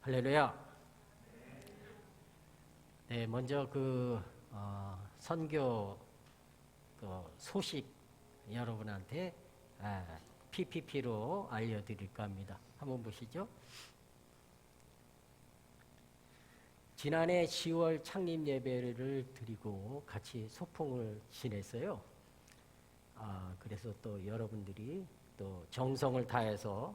할렐루야. 네, 먼저 선교 소식 여러분한테 PPT로 알려드릴까 합니다. 한번 보시죠. 지난해 10월 창립 예배를 드리고 같이 소풍을 지냈어요. 그래서 또 여러분들이 또 정성을 다해서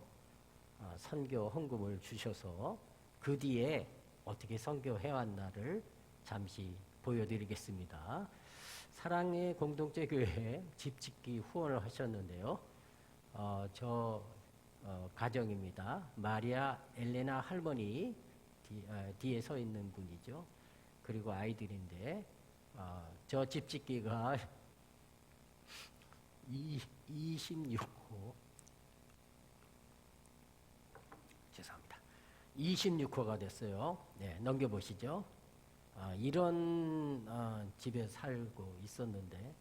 선교 헌금을 주셔서 그 뒤에 어떻게 선교해왔나를 잠시 보여드리겠습니다. 사랑의 공동체 교회에 집 짓기 후원을 하셨는데요. 저 가정입니다. 마리아 엘레나 할머니 뒤에 서 있는 분이죠. 그리고 아이들인데 저 집 짓기가 26호 26호가 됐어요. 네, 넘겨보시죠. 이런 집에 살고 있었는데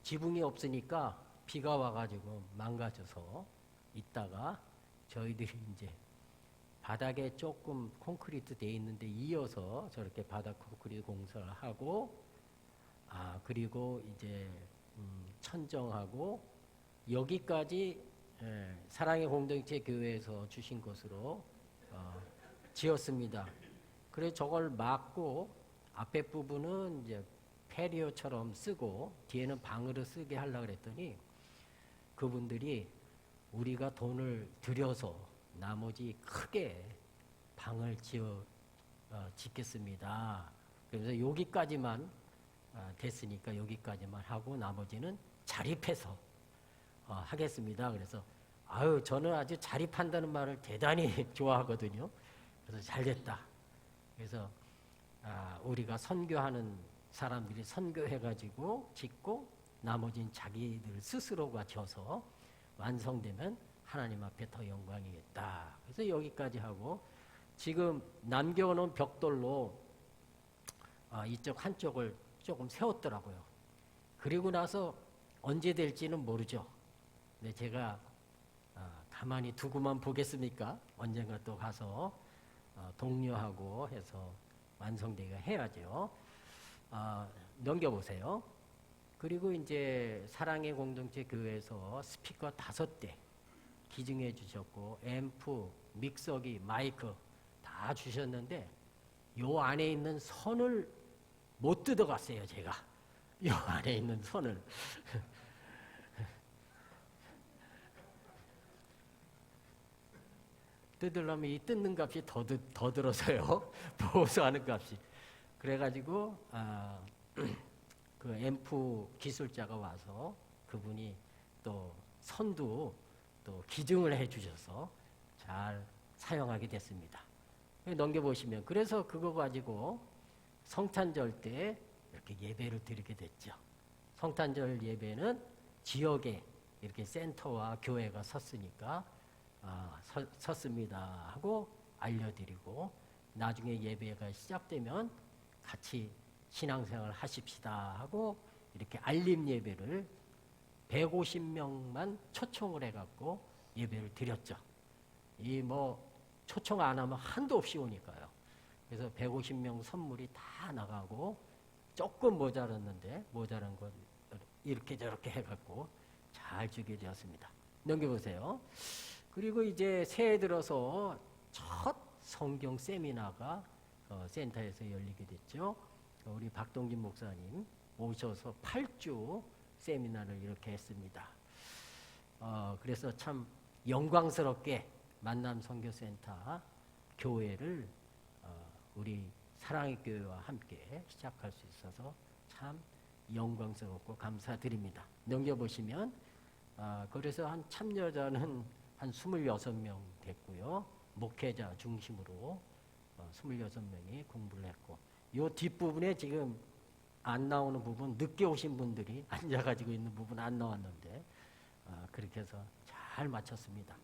지붕이 없으니까 비가 와가지고 망가져서 있다가 저희들이 이제 바닥에 조금 콘크리트 돼 있는데 이어서 저렇게 바닥 콘크리트 공사를 하고 그리고 이제 천정하고 여기까지 사랑의 공동체 교회에서 주신 것으로 지었습니다. 그래서 저걸 막고 앞에 부분은 이제 페리오처럼 쓰고 뒤에는 방으로 쓰게 하려고 그랬더니 그분들이 우리가 돈을 들여서 나머지 크게 방을 짓겠습니다. 그래서 여기까지만 됐으니까 여기까지만 하고 나머지는 자립해서 하겠습니다. 그래서 저는 아주 자립한다는 말을 대단히 좋아하거든요. 그래서 잘 됐다. 그래서 우리가 선교하는 사람들이 선교해가지고 짓고 나머지는 자기들 스스로가 져서 완성되면 하나님 앞에 더 영광이겠다. 그래서 여기까지 하고 지금 남겨놓은 벽돌로 이쪽 한쪽을 조금 세웠더라고요. 그리고 나서 언제 될지는 모르죠. 근데 제가 가만히 두고만 보겠습니까? 언젠가 또 가서 독려하고 해서 완성되게 해야죠. 넘겨보세요. 그리고 이제 사랑의 공동체 교회에서 스피커 5대 기증해 주셨고 앰프, 믹서기, 마이크 다 주셨는데 요 안에 있는 선을 못 뜯어갔어요. 제가 요 안에 있는 선을 뜯으려면 이 뜯는 값이 더 들어서요. 보호소하는 값이. 그래가지고 그 앰프 기술자가 와서 그분이 또 선도 또 기증을 해주셔서 잘 사용하게 됐습니다. 넘겨보시면 그래서 그거 가지고 성탄절 때 이렇게 예배를 드리게 됐죠. 성탄절 예배는 지역에 이렇게 센터와 교회가 섰으니까 섰습니다 하고 알려드리고 나중에 예배가 시작되면 같이 신앙생활 하십시다 하고 이렇게 알림 예배를 150명만 초청을 해갖고 예배를 드렸죠. 초청 안 하면 한도 없이 오니까요. 그래서 150명 선물이 다 나가고 조금 모자랐는데 모자란 건 이렇게 저렇게 해갖고 잘 주게 되었습니다. 넘겨보세요. 그리고 이제 새해 들어서 첫 성경 세미나가 센터에서 열리게 됐죠. 우리 박동진 목사님 오셔서 8주 세미나를 이렇게 했습니다. 그래서 참 영광스럽게 만남 선교센터 교회를 우리 사랑의 교회와 함께 시작할 수 있어서 참 영광스럽고 감사드립니다. 넘겨보시면 그래서 한 참여자는 한 26명 됐고요. 목회자 중심으로 26명이 공부를 했고 이 뒷부분에 지금 안 나오는 부분 늦게 오신 분들이 앉아가지고 있는 부분 안 나왔는데 그렇게 해서 잘 마쳤습니다.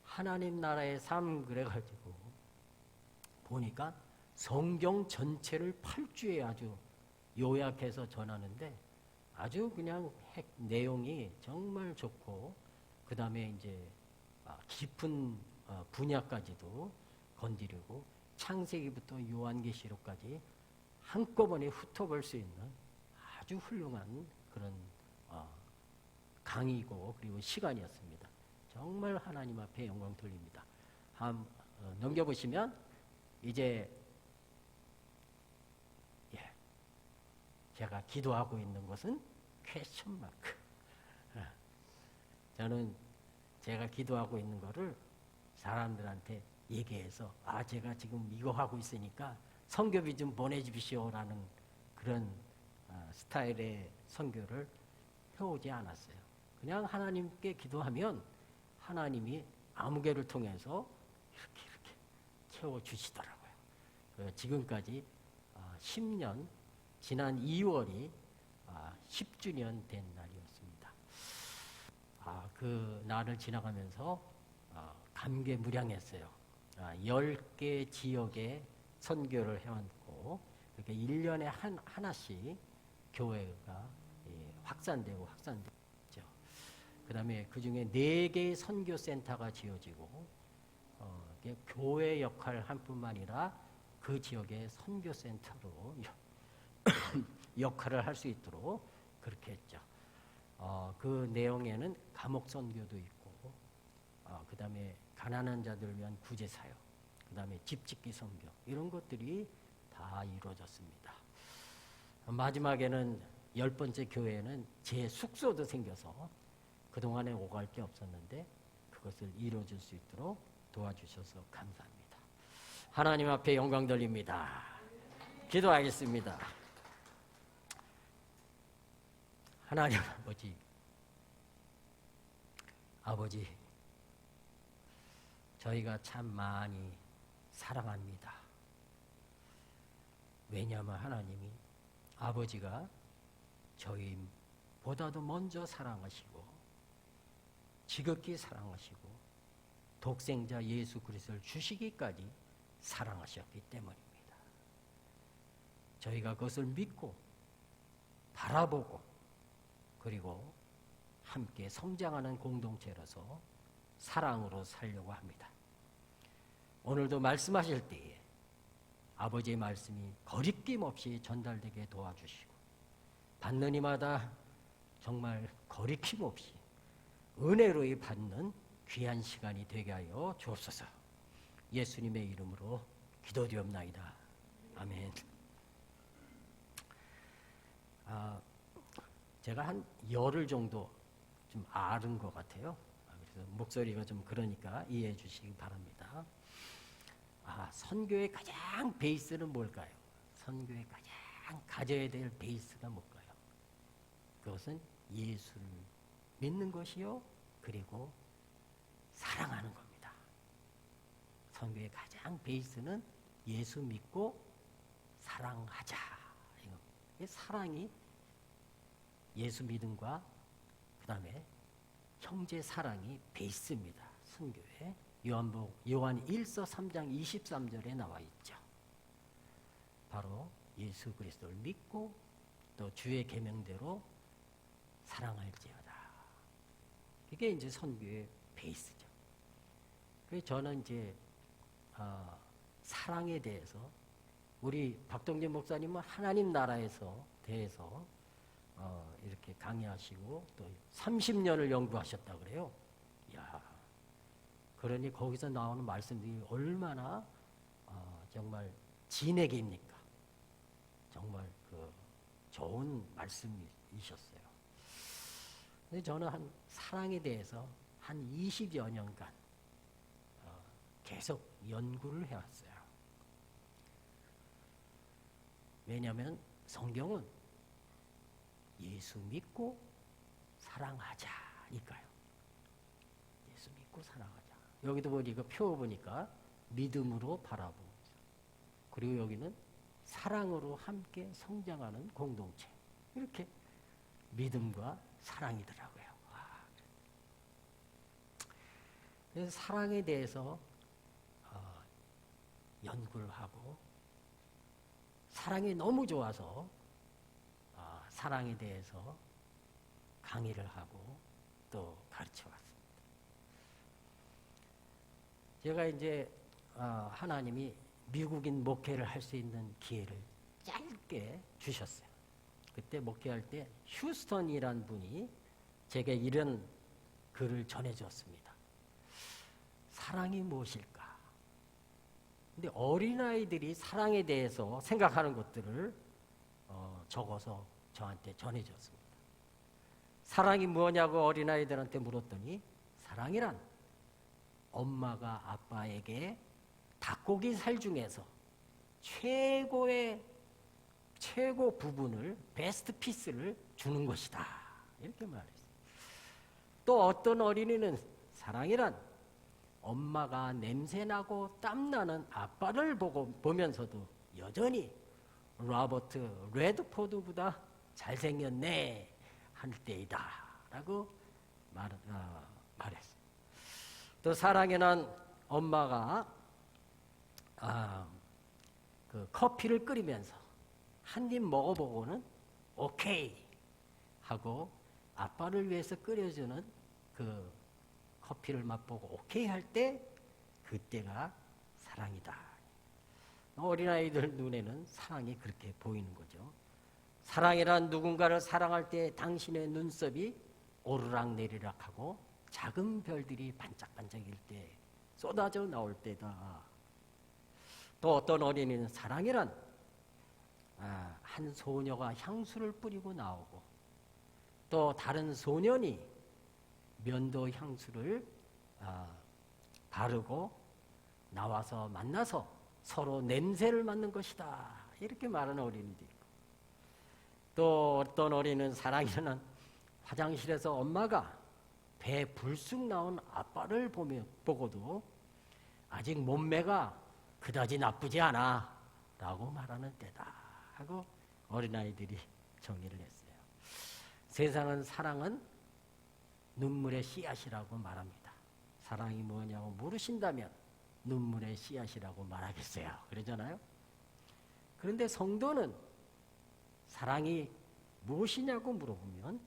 하나님 나라의 삶 그래가지고 보니까 성경 전체를 8주에 아주 요약해서 전하는데 아주 그냥 내용이 정말 좋고 그 다음에 이제 깊은 분야까지도 건드리고 창세기부터 요한계시록까지 한꺼번에 훑어볼 수 있는 아주 훌륭한 그런 강의고 그리고 시간이었습니다. 정말 하나님 앞에 영광 돌립니다. 넘겨보시면 이제 제가 기도하고 있는 것은 퀘스천 마크. 저는 제가 기도하고 있는 거를 사람들한테 얘기해서 제가 지금 이거 하고 있으니까 선교비 좀 보내주십시오라는 그런 스타일의 선교를 해오지 않았어요. 그냥 하나님께 기도하면 하나님이 아무개를 통해서 이렇게 채워주시더라고요. 지금까지 10년, 지난 2월이 10주년 된 날이었습니다. 그 날을 지나가면서 감개무량했어요. 10개 지역에 선교를 해왔고 이렇게 1년에 하나씩 교회가 확산되고 확산됐죠. 그 다음에 그 중에 4개의 선교센터가 지어지고 교회 역할 한 뿐만 아니라 그 지역의 선교센터로 역할을 할 수 있도록 그렇게 했죠. 그 내용에는 감옥 선교도 있고, 그 다음에 가난한 자들을 위한 구제 사역, 그 다음에 집 짓기 선교 이런 것들이 다 이루어졌습니다. 마지막에는 10번째 교회에는 제 숙소도 생겨서 그동안에 오갈 게 없었는데 그것을 이루어질 수 있도록 도와주셔서 감사합니다. 하나님 앞에 영광 돌립니다. 기도하겠습니다. 하나님 아버지, 저희가 참 많이 사랑합니다. 왜냐하면 하나님이 아버지가 저희보다도 먼저 사랑하시고 지극히 사랑하시고 독생자 예수 그리스도를 주시기까지 사랑하셨기 때문입니다. 저희가 그것을 믿고 바라보고 그리고 함께 성장하는 공동체로서 사랑으로 살려고 합니다. 오늘도 말씀하실 때에 아버지의 말씀이 거리낌 없이 전달되게 도와주시고 받는 이마다 정말 거리낌 없이 은혜로 받는 귀한 시간이 되게 하여 주옵소서. 예수님의 이름으로 기도드리옵나이다. 아멘. 제가 한 열흘 정도 좀 앓은 것 같아요. 그래서 목소리가 좀 그러니까 이해해 주시기 바랍니다. 선교의 가장 베이스는 뭘까요? 선교의 가장 가져야 될 베이스가 뭘까요? 그것은 예수를 믿는 것이요, 그리고 사랑하는 겁니다. 선교의 가장 베이스는 예수 믿고 사랑하자. 이 사랑이 예수 믿음과 그 다음에 형제 사랑이 베이스입니다. 선교에 요한 1서 3장 23절에 나와 있죠. 바로 예수 그리스도를 믿고 또 주의 계명대로 사랑할지어다. 이게 이제 선교의 베이스죠. 그래서 저는 이제 사랑에 대해서 우리 박동진 목사님은 하나님 나라에서 대해서 이렇게 강의하시고 또 30년을 연구하셨다 그래요. 이야, 그러니 거기서 나오는 말씀들이 얼마나 정말 진액입니까? 정말 그 좋은 말씀이셨어요. 근데 저는 사랑에 대해서 한 20여 년간 계속 연구를 해왔어요. 왜냐하면 성경은 예수 믿고 사랑하자니까요. 예수 믿고 사랑하자. 여기도 보니까 표 보니까 믿음으로 바라보고, 그리고 여기는 사랑으로 함께 성장하는 공동체. 이렇게 믿음과 사랑이더라고요. 그래서 사랑에 대해서 연구를 하고 사랑이 너무 좋아서 사랑에 대해서 강의를 하고 또 가르쳐 왔습니다. 제가 이제 하나님이 미국인 목회를 할 수 있는 기회를 짧게 주셨어요. 그때 목회할 때 휴스턴이란 분이 제게 이런 글을 전해줬습니다. 사랑이 무엇일까? 근데 어린아이들이 사랑에 대해서 생각하는 것들을 적어서 저한테 전해줬습니다. 사랑이 뭐냐고 어린아이들한테 물었더니 사랑이란 엄마가 아빠에게 닭고기 살 중에서 최고 부분을 베스트 피스를 주는 것이다. 이렇게 말했어요. 또 어떤 어린이는 사랑이란 엄마가 냄새나고 땀나는 아빠를 보면서도 여전히 로버트 레드포드보다 잘생겼네 할 때이다 라고 말했어요. 또 사랑에는 엄마가 그 커피를 끓이면서 한 입 먹어보고는 오케이 하고 아빠를 위해서 끓여주는 그 커피를 맛보고 오케이 할 때 그때가 사랑이다. 어린아이들 눈에는 사랑이 그렇게 보이는 거죠. 사랑이란 누군가를 사랑할 때 당신의 눈썹이 오르락내리락하고 작은 별들이 반짝반짝일 때 쏟아져 나올 때다. 또 어떤 어린이는 사랑이란 한 소녀가 향수를 뿌리고 나오고 또 다른 소년이 면도 향수를 바르고 나와서 만나서 서로 냄새를 맡는 것이다. 이렇게 말하는 어린이도 있고 또 어떤 어린이는 사랑이란 화장실에서 엄마가 배 불쑥 나온 아빠를 보고도 아직 몸매가 그다지 나쁘지 않아 라고 말하는 때다 하고 어린아이들이 정의를 했어요. 세상은 사랑은 눈물의 씨앗이라고 말합니다. 사랑이 뭐냐고 물으신다면 눈물의 씨앗이라고 말하겠어요. 그러잖아요. 그런데 성도는 사랑이 무엇이냐고 물어보면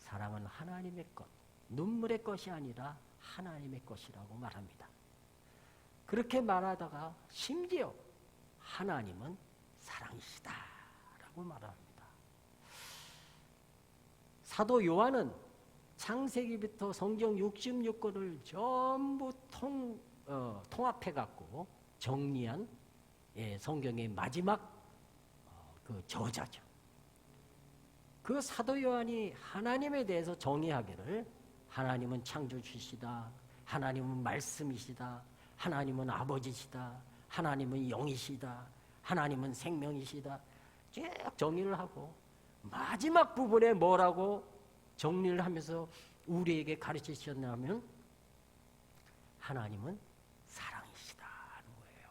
사랑은 하나님의 것, 눈물의 것이 아니라 하나님의 것이라고 말합니다. 그렇게 말하다가 심지어 하나님은 사랑이시다 라고 말합니다. 사도 요한은 창세기부터 성경 66권을 전부 통합해갖고 정리한 성경의 마지막 그 저자죠. 그 사도 요한이 하나님에 대해서 정의하기를 하나님은 창조주시다, 하나님은 말씀이시다, 하나님은 아버지시다, 하나님은 영이시다, 하나님은 생명이시다 쭉 정의를 하고 마지막 부분에 뭐라고 정리를 하면서 우리에게 가르치셨냐면 하나님은 사랑이시다 하는 거예요.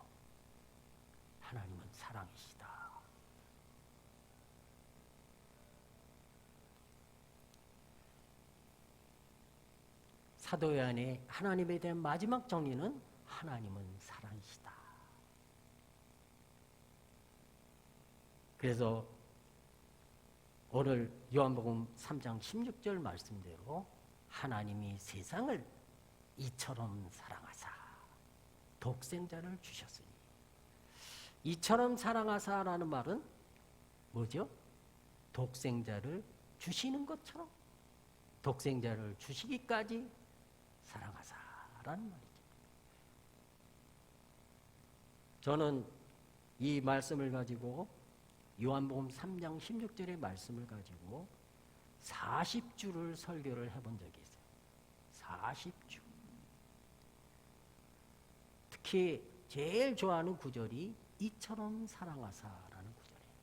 하나님은 사랑이시다. 사도 요한의 하나님에 대한 마지막 정리는 하나님은 사랑이시다. 그래서 오늘 요한복음 3장 16절 말씀대로 하나님이 세상을 이처럼 사랑하사 독생자를 주셨으니 이처럼 사랑하사라는 말은 뭐죠? 독생자를 주시는 것처럼 독생자를 주시기까지 사랑하사라는 말이죠. 저는 이 말씀을 가지고 요한복음 3장 16절의 말씀을 가지고 40주를 설교를 해본 적이 있어요. 40주. 특히 제일 좋아하는 구절이 이처럼 사랑하사라는 구절이에요.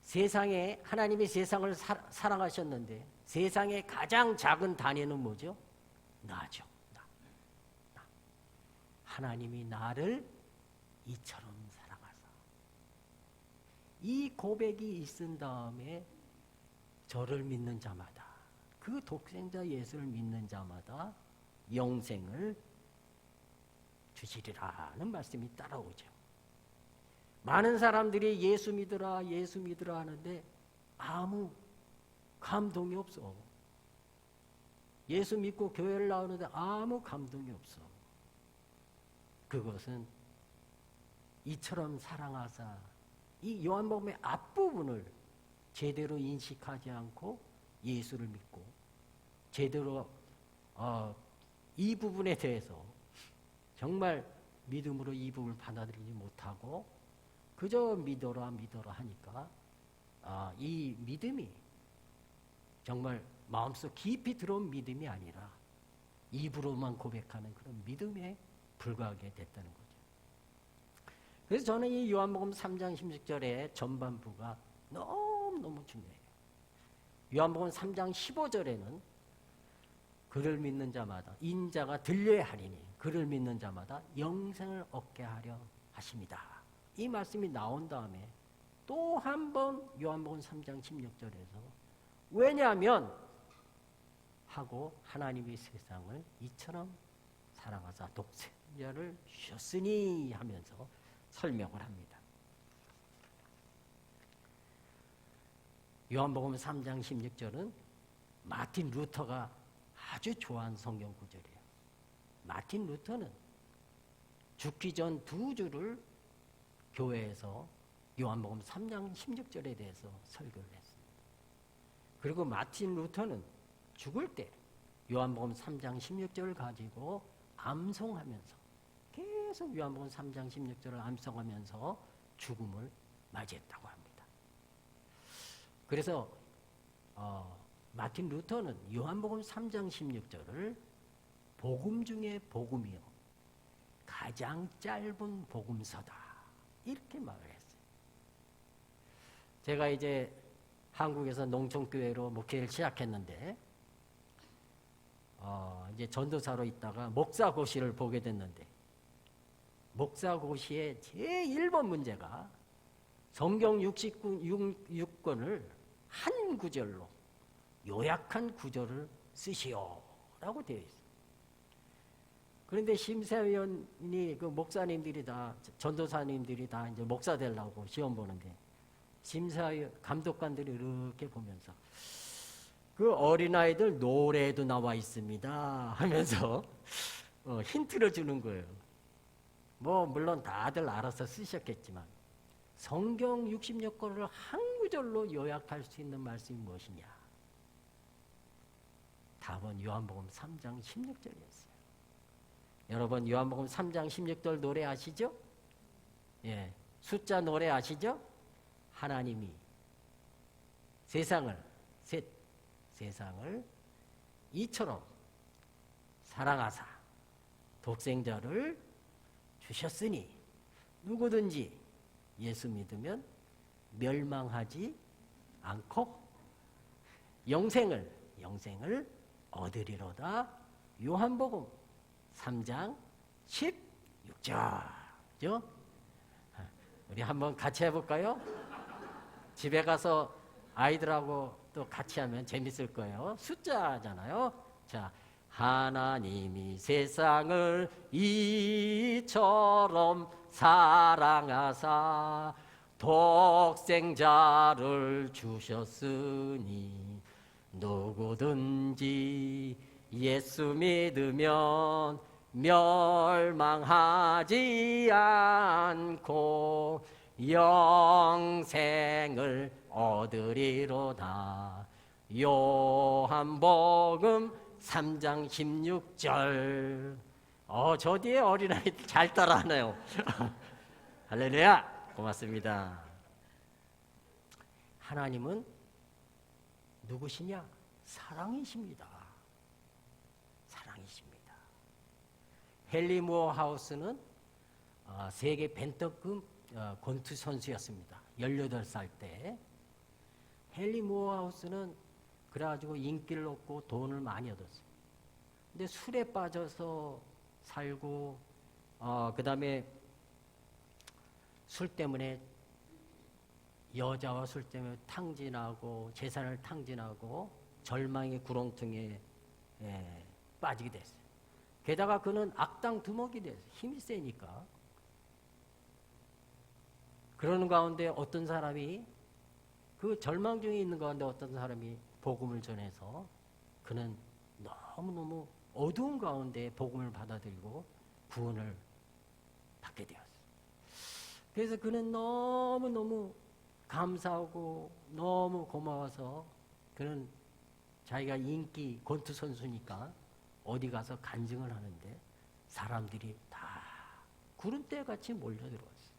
세상에 하나님이 세상을 사랑하셨는데 세상의 가장 작은 단위는 뭐죠? 나죠. 나. 하나님이 나를 이처럼 사랑하사. 이 고백이 있은 다음에 저를 믿는 자마다 그 독생자 예수를 믿는 자마다 영생을 주시리라는 말씀이 따라오죠. 많은 사람들이 예수 믿으라 예수 믿으라 하는데 아무 감동이 없어. 예수 믿고 교회를 나오는데 아무 감동이 없어. 그것은 이처럼 사랑하사, 이 요한복음의 앞부분을 제대로 인식하지 않고 예수를 믿고 제대로 이 부분에 대해서 정말 믿음으로 이 부분을 받아들이지 못하고 그저 믿어라 하니까 이 믿음이 정말 마음속 깊이 들어온 믿음이 아니라 입으로만 고백하는 그런 믿음에 불과하게 됐다는 거죠. 그래서 저는 이 요한복음 3장 16절의 전반부가 너무너무 중요해요. 요한복음 3장 15절에는 그를 믿는 자마다 인자가 들려야 하리니 그를 믿는 자마다 영생을 얻게 하려 하십니다. 이 말씀이 나온 다음에 또 한 번 요한복음 3장 16절에서 왜냐하면 하고 하나님이 세상을 이처럼 사랑하사 독생자를 주셨으니 하면서 설명을 합니다. 요한복음 3장 16절은 마틴 루터가 아주 좋아하는 성경 구절이에요. 마틴 루터는 죽기 전 두 주를 교회에서 요한복음 3장 16절에 대해서 설교를 했습니다. 그리고 마틴 루터는 죽을 때 요한복음 3장 16절을 가지고 암송하면서 계속 요한복음 3장 16절을 암송하면서 죽음을 맞이했다고 합니다. 그래서 마틴 루터는 요한복음 3장 16절을 복음 중에 복음이요 가장 짧은 복음서다 이렇게 말을 했어요. 제가 이제 한국에서 농촌교회로 목회를 시작했는데 이제 전도사로 있다가 목사고시를 보게 됐는데 목사고시의 제1번 문제가 성경 66권을 한 구절로 요약한 구절을 쓰시오라고 되어 있어요. 그런데 심사위원이 그 목사님들이 다 전도사님들이 다 이제 목사 되려고 시험 보는데 심사위원 감독관들이 이렇게 보면서 그 어린아이들 노래도 나와 있습니다 하면서 힌트를 주는 거예요. 뭐 물론 다들 알아서 쓰셨겠지만 성경 66권을 한 구절로 요약할 수 있는 말씀이 무엇이냐? 답은 요한복음 3장 16절이었어요. 여러분 요한복음 3장 16절 노래 아시죠? 예, 숫자 노래 아시죠? 하나님이 세상을 이처럼 사랑하사 독생자를 주셨으니 누구든지 예수 믿으면 멸망하지 않고 영생을 얻으리로다. 요한복음 3장 16절. 우리 한번 같이 해볼까요? 집에 가서 아이들하고 또 같이 하면 재밌을 거예요. 숫자잖아요. 자, 하나님이 세상을 이처럼 사랑하사 독생자를 주셨으니 누구든지 예수 믿으면 멸망하지 않고 영생을 얻으리로다. 요한복음 3장 16절. 저 뒤에 어린아이들 잘 따라하네요. 할렐루야. 고맙습니다. 하나님은 누구시냐? 사랑이십니다. 사랑이십니다. 헨리 무어 하우스는 세계 벤터급 권투 선수였습니다. 18살 때. 헨리 무어 하우스는 그래가지고 인기를 얻고 돈을 많이 얻었어요. 근데 술에 빠져서 살고, 그 다음에 술 때문에 여자와 술 때문에 탕진하고 재산을 탕진하고 절망의 구렁텅이에 빠지게 됐어요. 게다가 그는 악당 두목이 됐어요. 힘이 세니까. 그러는 가운데 어떤 사람이 그 절망 중에 있는 가운데 어떤 사람이 복음을 전해서 그는 너무너무 어두운 가운데 복음을 받아들이고 구원을 받게 되었어요. 그래서 그는 너무너무 감사하고 너무 고마워서 그는 자기가 인기 권투 선수니까 어디 가서 간증을 하는데 사람들이 다 구름대 같이 몰려들어왔어요.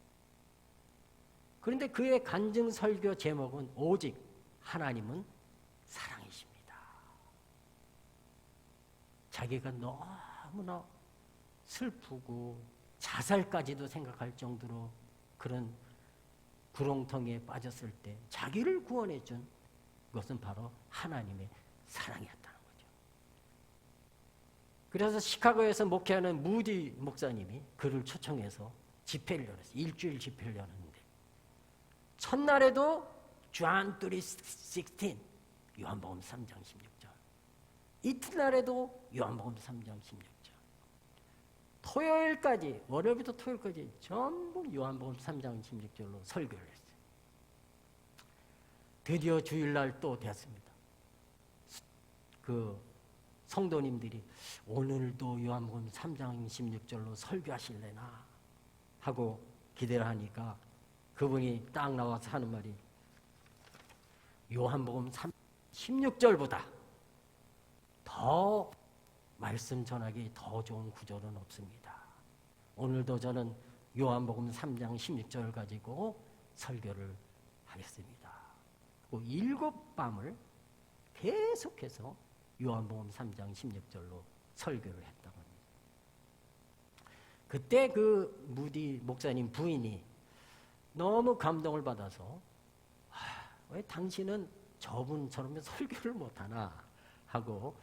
그런데 그의 간증 설교 제목은 오직 하나님은 사랑이십니다. 자기가 너무나 슬프고 자살까지도 생각할 정도로 그런 구렁텅이에 빠졌을 때 자기를 구원해 준 것은 바로 하나님의 사랑이었다는 거죠. 그래서 시카고에서 목회하는 무디 목사님이 그를 초청해서 집회를 열었어요. 일주일 집회를 열었는데 첫날에도 John 3:16 요한복음 3장 16절, 이튿날에도 요한복음 3장 16절, 토요일까지, 월요일부터 토요일까지 전부 요한복음 3장 16절로 설교를 했어요. 드디어 주일날 또 됐습니다. 그 성도님들이 오늘도 요한복음 3장 16절로 설교하실래나 하고 기대를 하니까 그분이 딱 나와서 하는 말이 요한복음 16절보다 더 말씀 전하기 더 좋은 구절은 없습니다. 오늘도 저는 요한복음 3장 16절 가지고 설교를 하겠습니다. 그 7밤을 계속해서 요한복음 3장 16절로 설교를 했다고 합니다. 그때 그 무디 목사님 부인이 너무 감동을 받아서 왜 당신은 저분처럼 설교를 못하나 하고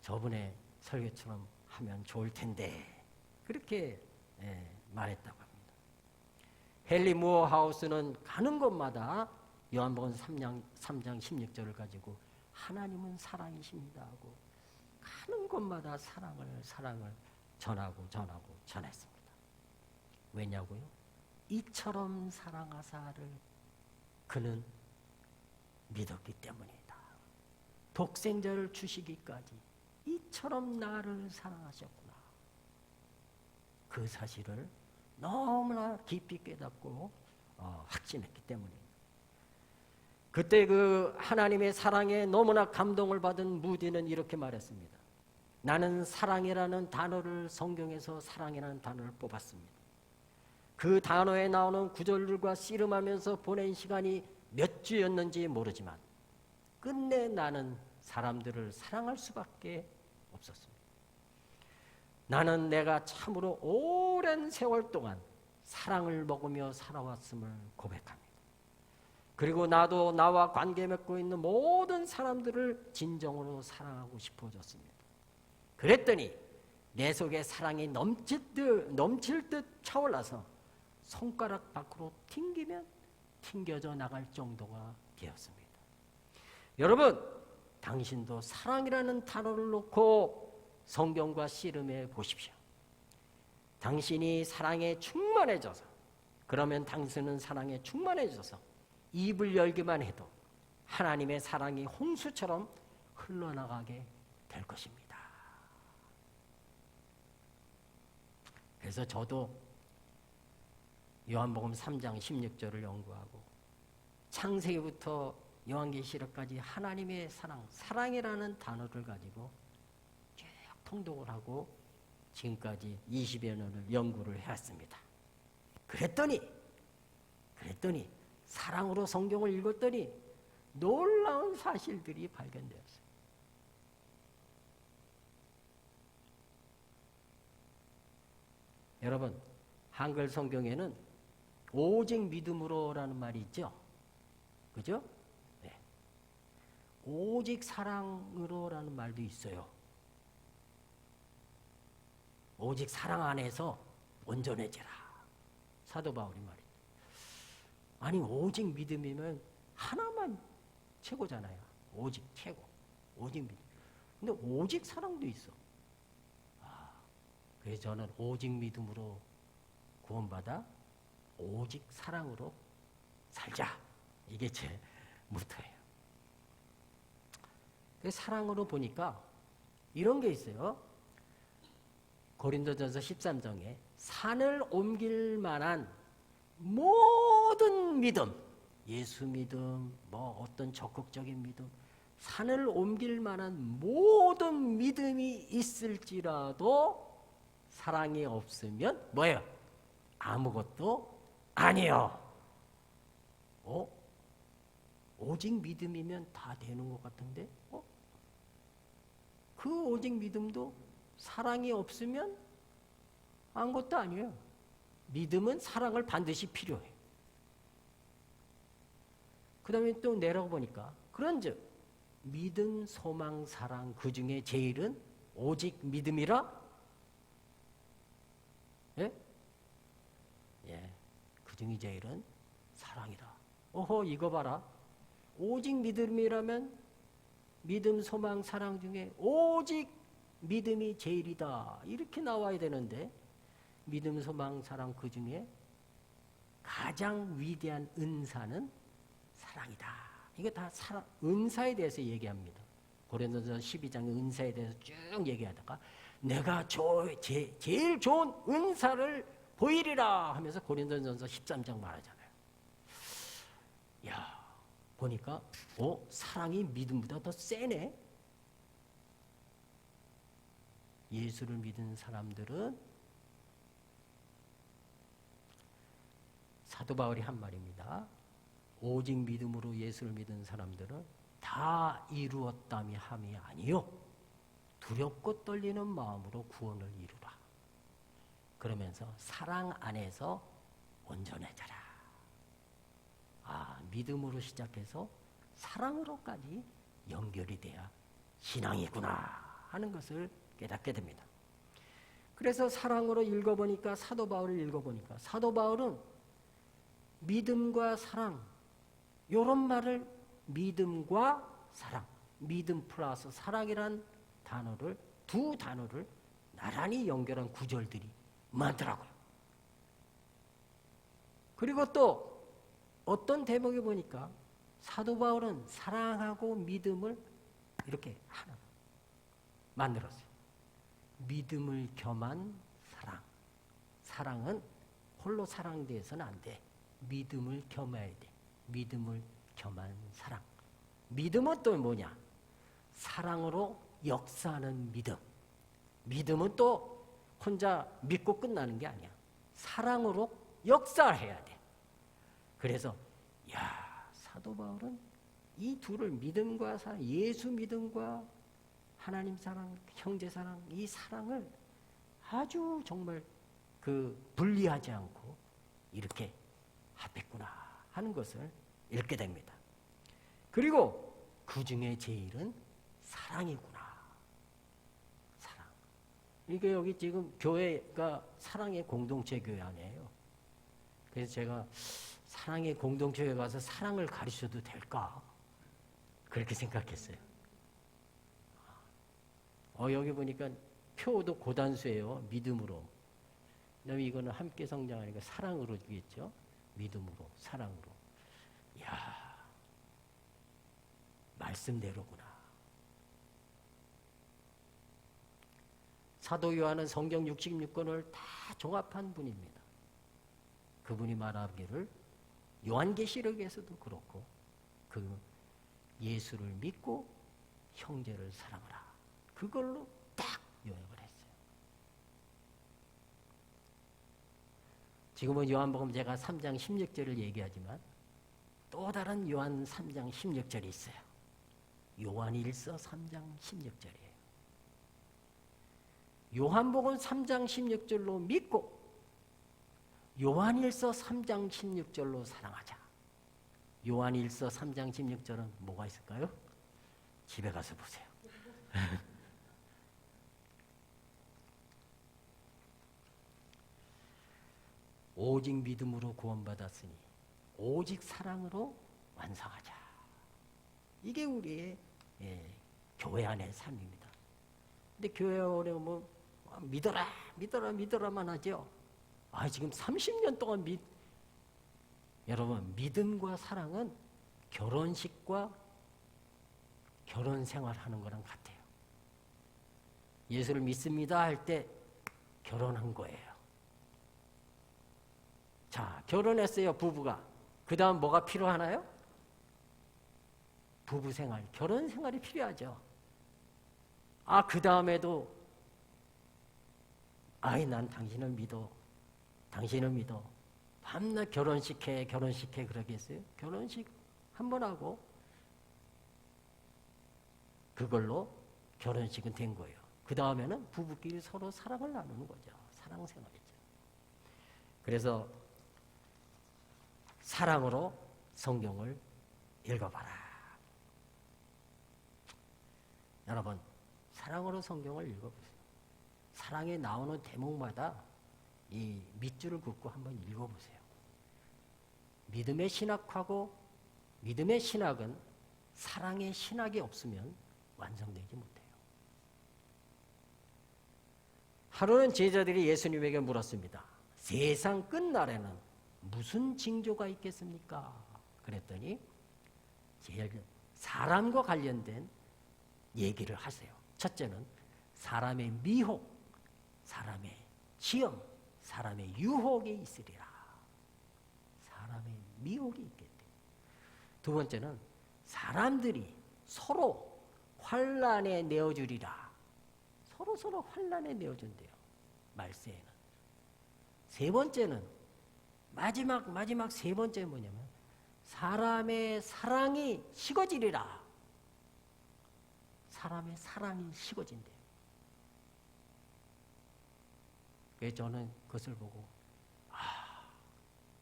저분의 설교처럼 하면 좋을 텐데 그렇게 말했다고 합니다. 헨리 무어 하우스는 가는 곳마다 요한복음 3장 16절을 가지고 하나님은 사랑이십니다 하고 가는 곳마다 사랑을 전했습니다. 왜냐고요? 이처럼 사랑하사를 그는 믿었기 때문이다. 독생자를 주시기까지 이처럼 나를 사랑하셨구나. 그 사실을 너무나 깊이 깨닫고 확신했기 때문입니다. 그때 그 하나님의 사랑에 너무나 감동을 받은 무디는 이렇게 말했습니다. 나는 사랑이라는 단어를 성경에서 사랑이라는 단어를 뽑았습니다. 그 단어에 나오는 구절들과 씨름하면서 보낸 시간이 몇 주였는지 모르지만 끝내 나는 사람들을 사랑할 수밖에 없었습니다. 나는 내가 참으로 오랜 세월 동안 사랑을 먹으며 살아왔음을 고백합니다. 그리고 나도 나와 관계 맺고 있는 모든 사람들을 진정으로 사랑하고 싶어졌습니다. 그랬더니 내 속에 사랑이 넘칠 듯 차올라서 손가락 밖으로 튕기면 튕겨져 나갈 정도가 되었습니다. 여러분, 당신도 사랑이라는 단어를 놓고 성경과 씨름해 보십시오. 당신이 사랑에 충만해져서, 그러면 당신은 사랑에 충만해져서 입을 열기만 해도 하나님의 사랑이 홍수처럼 흘러나가게 될 것입니다. 그래서 저도 요한복음 3장 16절을 연구하고 창세기부터 요한계시록까지 하나님의 사랑이라는 단어를 가지고 쭉 통독을 하고 지금까지 20여 년을 연구를 해왔습니다. 그랬더니 사랑으로 성경을 읽었더니 놀라운 사실들이 발견되었어요. 여러분, 한글 성경에는 오직 믿음으로라는 말이 있죠? 그죠? 네. 오직 사랑으로라는 말도 있어요. 오직 사랑 안에서 온전해지라. 사도 바울이 말이죠. 아니, 오직 믿음이면 하나만 최고잖아요. 오직 최고. 오직 믿음. 근데 오직 사랑도 있어. 그래서 저는 오직 믿음으로 구원받아 오직 사랑으로 살자. 이게 제 모토예요. 사랑으로 보니까 이런 게 있어요. 고린도전서 13장에 산을 옮길 만한 모든 믿음, 예수 믿음, 뭐 어떤 적극적인 믿음, 산을 옮길 만한 모든 믿음이 있을지라도 사랑이 없으면 뭐예요? 아무것도 아니에요. 오직 믿음이면 다 되는 것 같은데 그 오직 믿음도 사랑이 없으면 아무것도 아니에요. 믿음은 사랑을 반드시 필요해요. 그 다음에 또 내려가 보니까 그런즉 믿음, 소망, 사랑 그 중에 제일은 오직 믿음이라? 예? 예. 그 중에 제일은 사랑이다. 어허, 이거 봐라. 오직 믿음이라면 믿음, 소망, 사랑 중에 오직 믿음이 제일이다. 이렇게 나와야 되는데 믿음, 소망, 사랑 그 중에 가장 위대한 은사는 사랑이다. 이거 다 은사에 대해서 얘기합니다. 고린도전서 12장의 은사에 대해서 쭉 얘기하다가 내가 제일 좋은 은사를 보이리라 하면서 고린도전서 13장 말하잖아요. 야, 보니까 사랑이 믿음보다 더 세네. 예수를 믿은 사람들은 사도 바울이 한 말입니다. 오직 믿음으로 예수를 믿은 사람들은 다 이루었다미 함이 아니요 두렵고 떨리는 마음으로 구원을 이루라. 그러면서 사랑 안에서 온전해져라. 믿음으로 시작해서 사랑으로까지 연결이 돼야 신앙이구나 하는 것을 깨닫게 됩니다. 그래서 사랑으로 읽어보니까 사도 바울을 읽어보니까 사도 바울은 믿음과 사랑 이런 말을 믿음과 사랑, 믿음 플러스 사랑이란 단어를 두 단어를 나란히 연결한 구절들이 많더라고요. 그리고 또 어떤 대목에 보니까 사도 바울은 사랑하고 믿음을 이렇게 하나 만들었어요. 믿음을 겸한 사랑. 사랑은 홀로 사랑돼서는 안 돼. 믿음을 겸해야 돼. 믿음을 겸한 사랑. 믿음은 또 뭐냐? 사랑으로 역사하는 믿음. 믿음은 또 혼자 믿고 끝나는 게 아니야. 사랑으로 역사해야 돼. 그래서 사도 바울은 이 둘을 믿음과 사랑, 예수 믿음과 하나님 사랑, 형제 사랑, 이 사랑을 아주 정말 분리하지 않고 이렇게 합했구나 하는 것을 읽게 됩니다. 그리고 그 중에 제일은 사랑이구나. 사랑. 이게 여기 지금 교회가 사랑의 공동체 교회 아니에요. 그래서 제가 사랑의 공동체에 가서 사랑을 가르쳐도 될까? 그렇게 생각했어요. 여기 보니까 표도 고단수예요. 믿음으로. 그다음에 이거는 함께 성장하니까 사랑으로 주겠죠. 믿음으로, 사랑으로. 말씀대로구나. 사도 요한은 성경 66권을 다 종합한 분입니다. 그분이 말하기를 요한계시록에서도 그렇고 예수를 믿고 형제를 사랑하라. 그걸로 딱 요약을 했어요. 지금은 요한복음 제가 3장 16절을 얘기하지만 또 다른 요한 3장 16절이 있어요. 요한일서 3장 16절이에요. 요한복음 3장 16절로 믿고 요한일서 3장 16절로 사랑하자. 요한일서 3장 16절은 뭐가 있을까요? 집에 가서 보세요. 오직 믿음으로 구원받았으니 오직 사랑으로 완성하자. 이게 우리의 교회 안의 삶입니다. 근데 교회 오래 오면 믿어라만 하죠. 지금 30년 동안 여러분 믿음과 사랑은 결혼식과 결혼 생활하는 거랑 같아요. 예수를 믿습니다 할 때 결혼한 거예요. 자, 결혼했어요, 부부가. 그 다음 뭐가 필요하나요? 부부 생활, 결혼 생활이 필요하죠. 아, 그 다음에도 아이, 난 당신을 믿어. 당신을 믿어. 밤낮 결혼식해 그러겠어요? 결혼식 한 번 하고 그걸로 결혼식은 된 거예요. 그 다음에는 부부끼리 서로 사랑을 나누는 거죠. 사랑 생활이죠. 그래서 사랑으로 성경을 읽어봐라. 여러분, 사랑으로 성경을 읽어보세요. 사랑에 나오는 대목마다 이 밑줄을 긋고 한번 읽어보세요. 믿음의 신학하고 믿음의 신학은 사랑의 신학이 없으면 완성되지 못해요. 하루는 제자들이 예수님에게 물었습니다. 세상 끝날에는 무슨 징조가 있겠습니까? 그랬더니 제일 사람과 관련된 얘기를 하세요. 첫째는 사람의 미혹, 사람의 시험, 사람의 유혹이 있으리라. 사람의 미혹이 있겠대. 두 번째는 사람들이 서로 환난에 내어주리라. 서로 환난에 내어준대요. 말세에는. 세 번째는 마지막 세 번째는 뭐냐면 사람의 사랑이 식어지리라. 사람의 사랑이 식어진대요. 그래서 저는 그것을 보고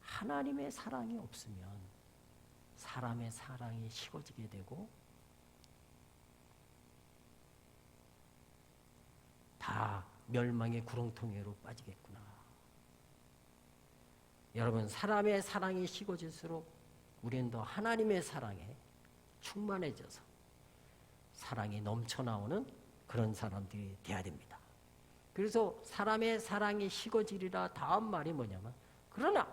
하나님의 사랑이 없으면 사람의 사랑이 식어지게 되고 다 멸망의 구렁텅이로 빠지겠구나. 여러분, 사람의 사랑이 식어질수록 우리는 더 하나님의 사랑에 충만해져서 사랑이 넘쳐나오는 그런 사람들이 돼야 됩니다. 그래서 사람의 사랑이 식어지리라 다음 말이 뭐냐면 그러나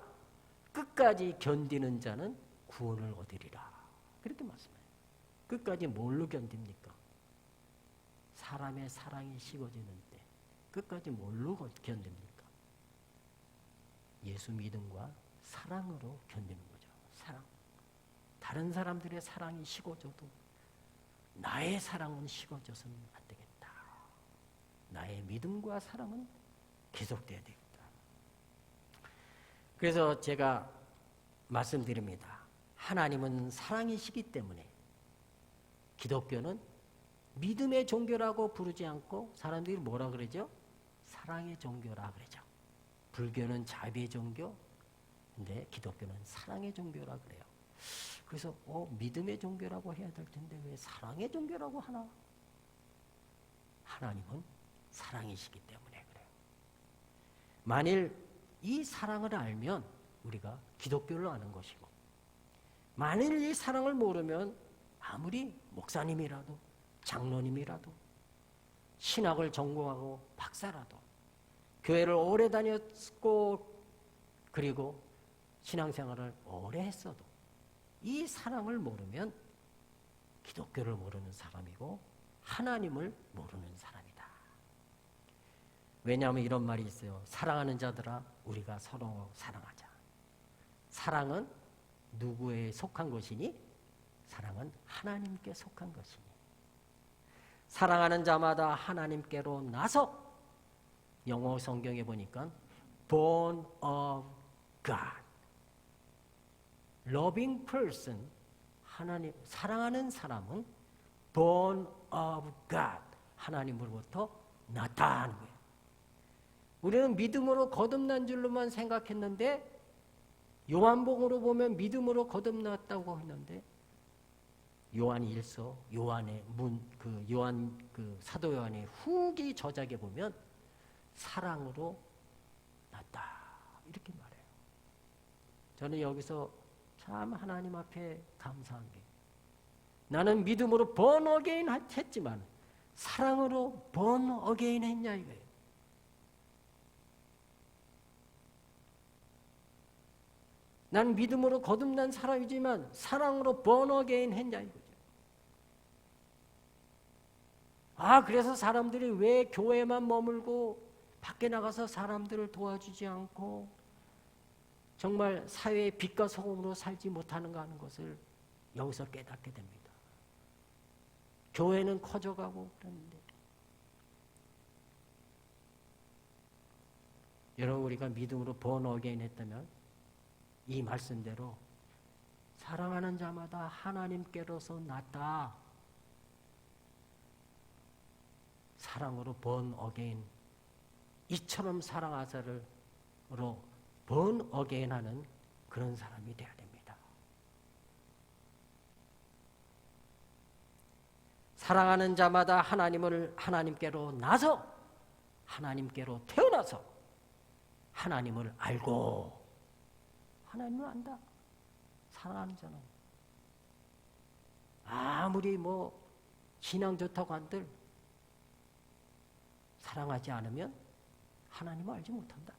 끝까지 견디는 자는 구원을 얻으리라. 그렇게 말씀해요. 끝까지 뭘로 견딥니까? 사람의 사랑이 식어지는데 끝까지 뭘로 견딥니까? 예수 믿음과 사랑으로 견디는 거죠. 사랑. 다른 사람들의 사랑이 식어져도 나의 사랑은 식어져서는 안 되겠다. 나의 믿음과 사랑은 계속돼야 되겠다. 그래서 제가 말씀드립니다. 하나님은 사랑이시기 때문에 기독교는 믿음의 종교라고 부르지 않고 사람들이 뭐라 그러죠? 사랑의 종교라 그러죠. 불교는 자비의 종교, 근데 기독교는 사랑의 종교라 그래요. 그래서 믿음의 종교라고 해야 될 텐데 왜 사랑의 종교라고 하나? 하나님은 사랑이시기 때문에 그래요. 만일 이 사랑을 알면 우리가 기독교를 아는 것이고, 만일 이 사랑을 모르면 아무리 목사님이라도 장로님이라도 신학을 전공하고 박사라도 교회를 오래 다녔고 그리고 신앙생활을 오래 했어도 이 사랑을 모르면 기독교를 모르는 사람이고 하나님을 모르는 사람이다. 왜냐하면 이런 말이 있어요. 사랑하는 자들아 우리가 서로 사랑하자. 사랑은 누구에 속한 것이니? 사랑은 하나님께 속한 것이니. 사랑하는 자마다 하나님께로 나서 영어 성경에 보니까 born of God. loving person, 하나님, 사랑하는 사람은 born of God, 하나님으로부터 났다는 거예요. 우리는 믿음으로 거듭난 줄로만 생각했는데 요한복음으로 보면 믿음으로 거듭났다고 했는데 요한 1서, 요한의 사도 요한의 후기 저작에 보면 사랑으로 났다 이렇게 말해요. 저는 여기서 참 하나님 앞에 감사한 게 나는 믿음으로 born again 했지만 사랑으로 born again 했냐 이거예요. 난 믿음으로 거듭난 사람이지만 사랑으로 born again 했냐 이거죠. 그래서 사람들이 왜 교회만 머물고 밖에 나가서 사람들을 도와주지 않고 정말 사회의 빛과 소금으로 살지 못하는가 하는 것을 여기서 깨닫게 됩니다. 교회는 커져가고 그러는데 여러분, 우리가 믿음으로 born again 했다면 이 말씀대로 사랑하는 자마다 하나님께로서 났다. 사랑으로 born again, 이처럼 사랑하사를 born again 하는 그런 사람이 되어야 됩니다. 사랑하는 자마다 하나님께로 나서 하나님께로 태어나서 하나님을 알고, 하나님을 안다. 사랑하는 자는 아무리 신앙 좋다고 한들 사랑하지 않으면 하나님을 알지 못한다.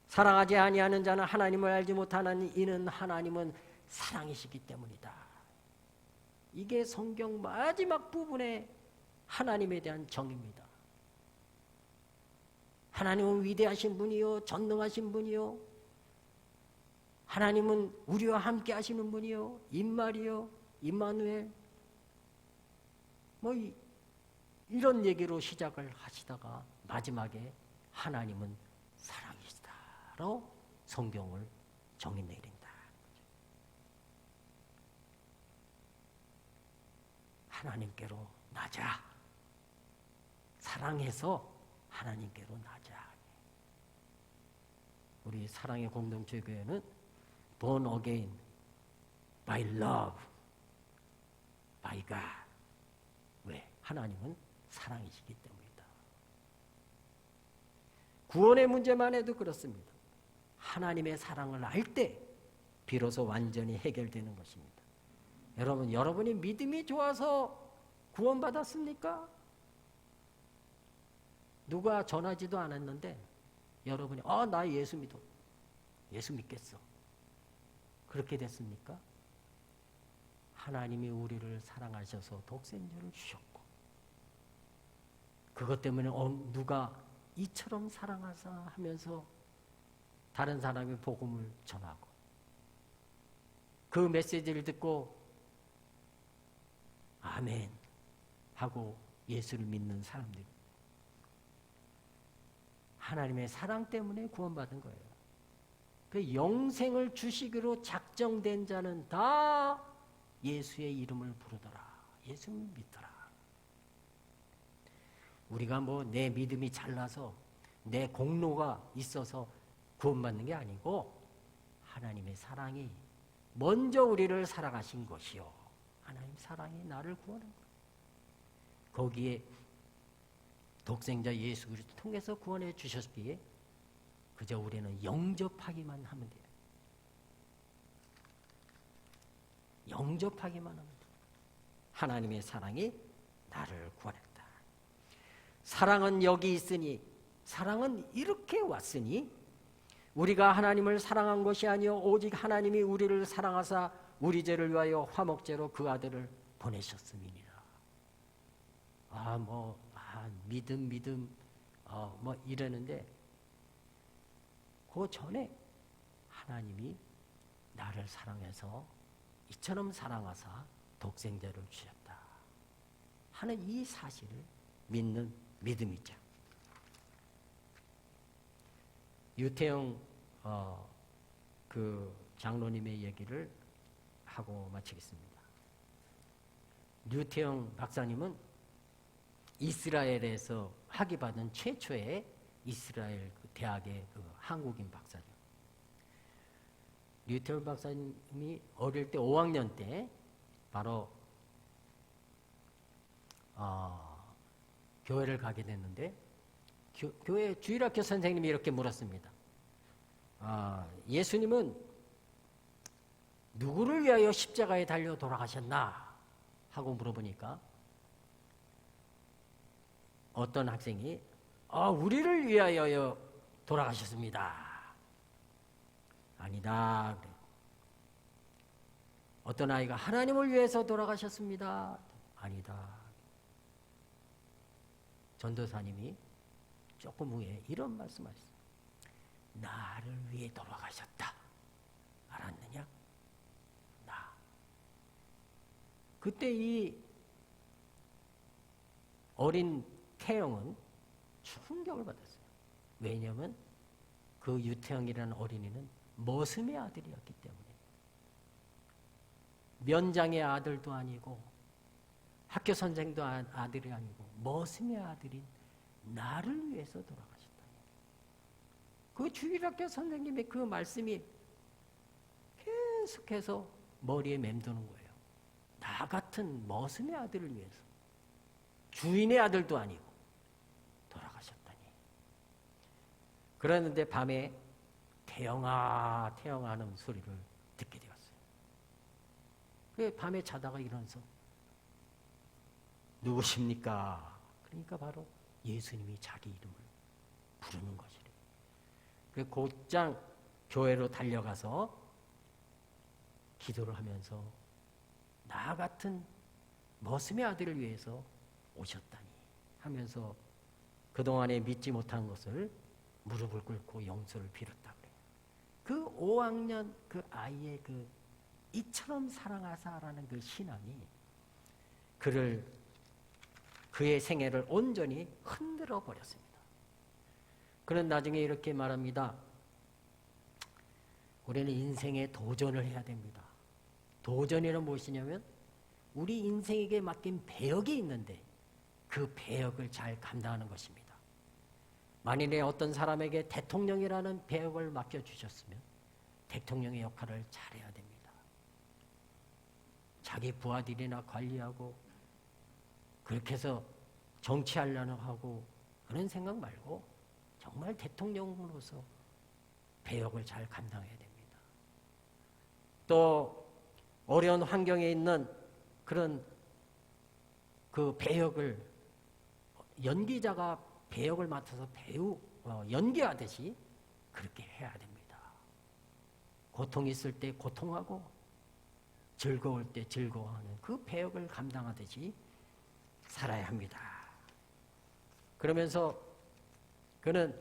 사랑하지 아니하는 자는 하나님을 알지 못하는 이는 하나님은 사랑이시기 때문이다. 이게 성경 마지막 부분의 하나님에 대한 정의입니다. 하나님은 위대하신 분이요, 전능하신 분이요, 하나님은 우리와 함께 하시는 분이요, 임마리요, 임마누엘, 이런 얘기로 시작을 하시다가 마지막에 하나님은 사랑이시다로 성경을 정의 내린다. 하나님께로 나자. 사랑해서 하나님께로 나자. 우리 사랑의 공동체 교회는 born again by love, by God. 왜? 하나님은 사랑이시기 때문이다. 구원의 문제만 해도 그렇습니다. 하나님의 사랑을 알 때 비로소 완전히 해결되는 것입니다. 여러분, 여러분이 믿음이 좋아서 구원받았습니까? 누가 전하지도 않았는데 여러분이 나 예수 믿어. 예수 믿겠어. 그렇게 됐습니까? 하나님이 우리를 사랑하셔서 독생자를 주셨고, 그것 때문에 누가 이처럼 사랑하사 하면서 다른 사람의 복음을 전하고, 그 메시지를 듣고 아멘 하고 예수를 믿는 사람들, 하나님의 사랑 때문에 구원받은 거예요. 그 영생을 주시기로 작정된 자는 다 예수의 이름을 부르더라. 예수를 믿더라. 우리가 내 믿음이 잘나서 내 공로가 있어서 구원받는 게 아니고 하나님의 사랑이 먼저 우리를 사랑하신 것이요, 하나님 사랑이 나를 구원한 거예요. 거기에 독생자 예수 그리스도 통해서 구원해 주셨기에 그저 우리는 영접하기만 하면 돼요. 영접하기만 하면 돼요. 하나님의 사랑이 나를 구원했다. 사랑은 여기 있으니, 사랑은 이렇게 왔으니 우리가 하나님을 사랑한 것이 아니요 오직 하나님이 우리를 사랑하사 우리 죄를 위하여 화목제로 그 아들을 보내셨음이니라. 믿음 이러는데 그 전에 하나님이 나를 사랑해서 이처럼 사랑하사 독생자를 주셨다 하는 이 사실을 믿는 믿음이죠. 유태영 그 장로님의 얘기를 하고 마치겠습니다. 유태영 박사님은 이스라엘에서 학위받은 최초의 이스라엘 대학의 한국인 박사죠. 유태영 박사님이 어릴 때 5학년 때 바로 교회를 가게 됐는데 교회 주일학교 선생님이 이렇게 물었습니다. 예수님은 누구를 위하여 십자가에 달려 돌아가셨나? 하고 물어보니까 어떤 학생이 우리를 위하여 돌아가셨습니다. 아니다. 어떤 아이가 하나님을 위해서 돌아가셨습니다. 아니다. 전도사님이 조금 후에 이런 말씀하셨어요. 나를 위해 돌아가셨다. 알았느냐? 나. 그때 이 어린 태영은 충격을 받았어요. 왜냐하면 그 유태영이라는 어린이는 머슴의 아들이었기 때문에 면장의 아들도 아니고 학교 선생도 아들이 아니고 머슴의 아들인 나를 위해서 돌아가셨다니. 그 주일학교 선생님의 그 말씀이 계속해서 머리에 맴도는 거예요. 나 같은 머슴의 아들을 위해서 주인의 아들도 아니고 돌아가셨다니. 그러는데 밤에 태영아 태영아 하는 소리를 듣게 되었어요. 그 밤에 자다가 일어나서 누구십니까? 그러니까 바로 예수님이 자기 이름을 부르는 것이래. 그 곧장 교회로 달려가서 기도를 하면서 나 같은 머슴의 아들을 위해서 오셨다니 하면서 그동안에 믿지 못한 것을 무릎을 꿇고 용서를 빌었다 그래요. 그 5학년 그 아이의 그 이처럼 사랑하사라는 그 신앙이 그의 생애를 온전히 흔들어 버렸습니다. 그는 나중에 이렇게 말합니다. 우리는 인생에 도전을 해야 됩니다. 도전이란 무엇이냐면 우리 인생에게 맡긴 배역이 있는데 그 배역을 잘 감당하는 것입니다. 만일에 어떤 사람에게 대통령이라는 배역을 맡겨주셨으면 대통령의 역할을 잘해야 됩니다. 자기 부하들이나 관리하고 그렇게 해서 정치하려고 하고 그런 생각 말고 정말 대통령으로서 배역을 잘 감당해야 됩니다. 또 어려운 환경에 있는 그런 그 배역을 연기자가 배역을 맡아서 연기하듯이 그렇게 해야 됩니다. 고통 있을 때 고통하고 즐거울 때 즐거워하는 그 배역을 감당하듯이 살아야 합니다. 그러면서 그는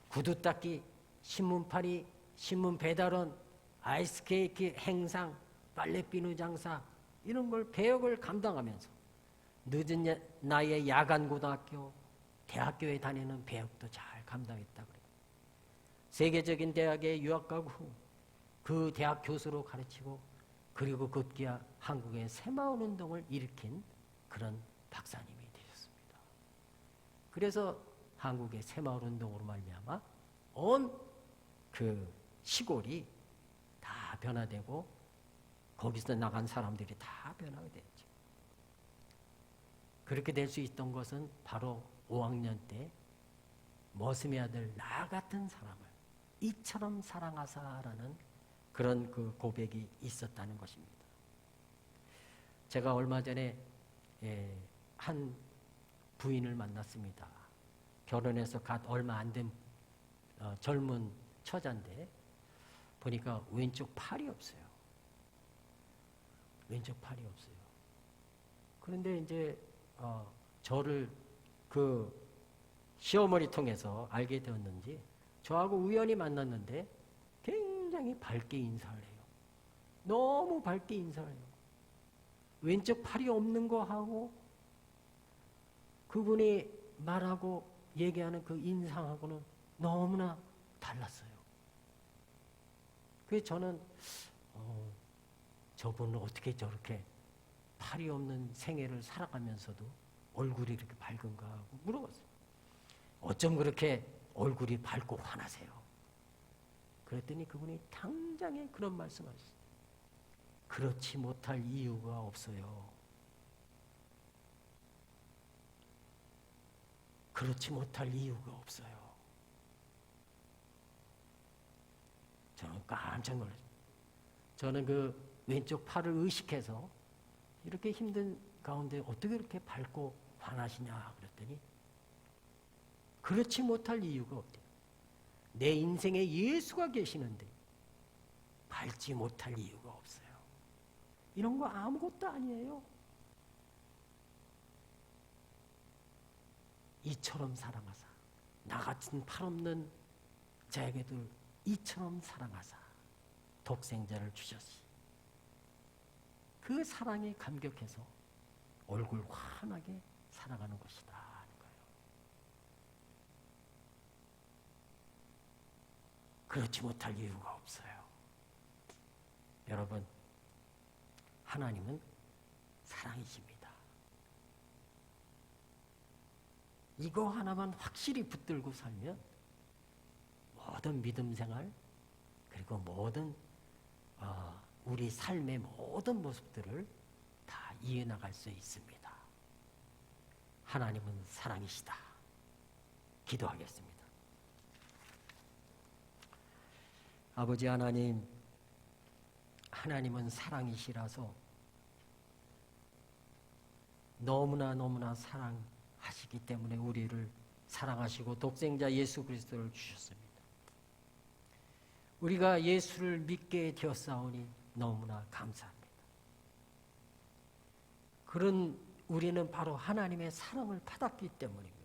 구두 닦기, 신문팔이, 신문 배달원, 아이스케이크 행상, 빨래 비누 장사 이런 걸 배역을 감당하면서 늦은 나이에 야간 고등학교, 대학교에 다니는 배역도 잘 감당했다 그래요. 세계적인 대학에 유학 가고 그 대학 교수로 가르치고 그리고 급기야 한국의 새마을 운동을 일으킨 그런 박사님이 되셨습니다. 그래서 한국의 새마을 운동으로 말미암아 온 그 시골이 다 변화되고 거기서 나간 사람들이 다 변화가 됐죠. 그렇게 될 수 있던 것은 바로 5학년 때 머슴의 아들 나 같은 사람을 이처럼 사랑하사라는 그런 그 고백이 있었다는 것입니다. 제가 얼마 전에 한 부인을 만났습니다. 결혼해서 갓 얼마 안 된 젊은 처자인데 보니까 왼쪽 팔이 없어요. 왼쪽 팔이 없어요. 그런데 이제 저를 그 시어머니 통해서 알게 되었는지 저하고 우연히 만났는데 굉장히 밝게 인사를 해요. 너무 밝게 인사를 해요. 왼쪽 팔이 없는 거 하고 그분이 말하고 얘기하는 그 인상하고는 너무나 달랐어요. 그래서 저는 저분은 어떻게 저렇게 팔이 없는 생애를 살아가면서도 얼굴이 이렇게 밝은가 하고 물어봤어요. 어쩜 그렇게 얼굴이 밝고 환하세요? 그랬더니 그분이 당장에 그런 말씀하셨어요. 그렇지 못할 이유가 없어요. 그렇지 못할 이유가 없어요. 저는 깜짝 놀랐어요. 저는 그 왼쪽 팔을 의식해서 이렇게 힘든 가운데 어떻게 이렇게 밝고 환하시냐 그랬더니 그렇지 못할 이유가 없대요. 내 인생에 예수가 계시는데 밝지 못할 이유가 없어요. 이런 거 아무것도 아니에요. 이처럼 사랑하사 나 같은 팔없는 자에게도 이처럼 사랑하사 독생자를 주셨지. 그 사랑에 감격해서 얼굴 환하게 살아가는 것이다 하는 거예요. 그렇지 못할 이유가 없어요. 여러분, 하나님은 사랑이십니다. 이거 하나만 확실히 붙들고 살면 모든 믿음 생활 그리고 모든 우리 삶의 모든 모습들을 다 이해나갈 수 있습니다. 하나님은 사랑이시다. 기도하겠습니다. 아버지 하나님, 하나님은 사랑이시라서 너무나 사랑하시기 때문에 우리를 사랑하시고 독생자 예수 그리스도를 주셨습니다. 우리가 예수를 믿게 되었사오니 너무나 감사합니다. 그런 우리는 바로 하나님의 사랑을 받았기 때문입니다.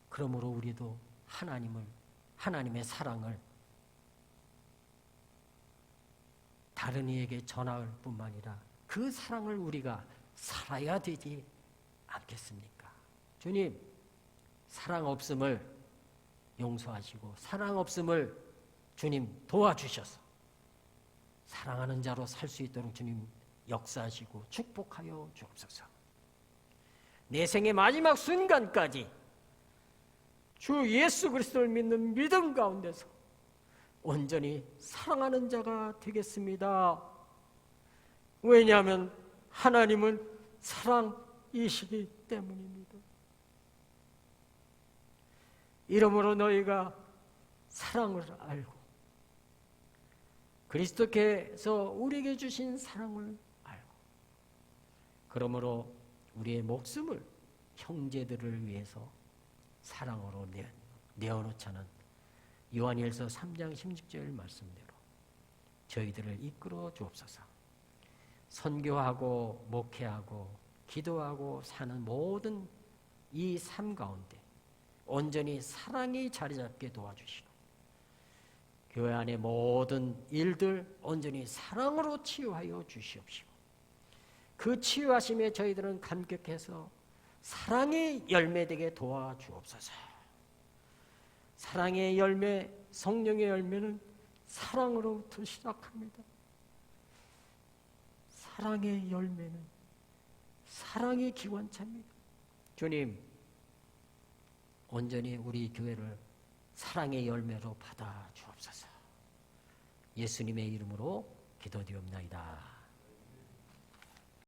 그러므로 우리도 하나님의 사랑을 다른 이에게 전할 뿐만 아니라 그 사랑을 우리가 살아야 되지 않겠습니까? 주님, 사랑 없음을 용서하시고 사랑 없음을 주님 도와주셔서 사랑하는 자로 살 수 있도록 주님 역사하시고 축복하여 주옵소서. 내 생의 마지막 순간까지 주 예수 그리스도를 믿는 믿음 가운데서 온전히 사랑하는 자가 되겠습니다. 왜냐하면 하나님은 사랑이시기 때문입니다. 이러므로 너희가 사랑을 알고 그리스도께서 우리에게 주신 사랑을 알고 그러므로 우리의 목숨을 형제들을 위해서 사랑으로 내어놓자는 요한일서 3장 16절 말씀대로 저희들을 이끌어 주옵소서. 선교하고 목회하고 기도하고 사는 모든 이 삶 가운데 온전히 사랑이 자리 잡게 도와주시고 교회 안의 모든 일들 온전히 사랑으로 치유하여 주시옵시고 그 치유하심에 저희들은 감격해서 사랑의 열매되게 도와주옵소서. 사랑의 열매, 성령의 열매는 사랑으로부터 시작합니다. 사랑의 열매는 사랑의 기관차입니다. 주님, 온전히 우리 교회를 사랑의 열매로 받아 주옵소서. 예수님의 이름으로 기도드리옵나이다.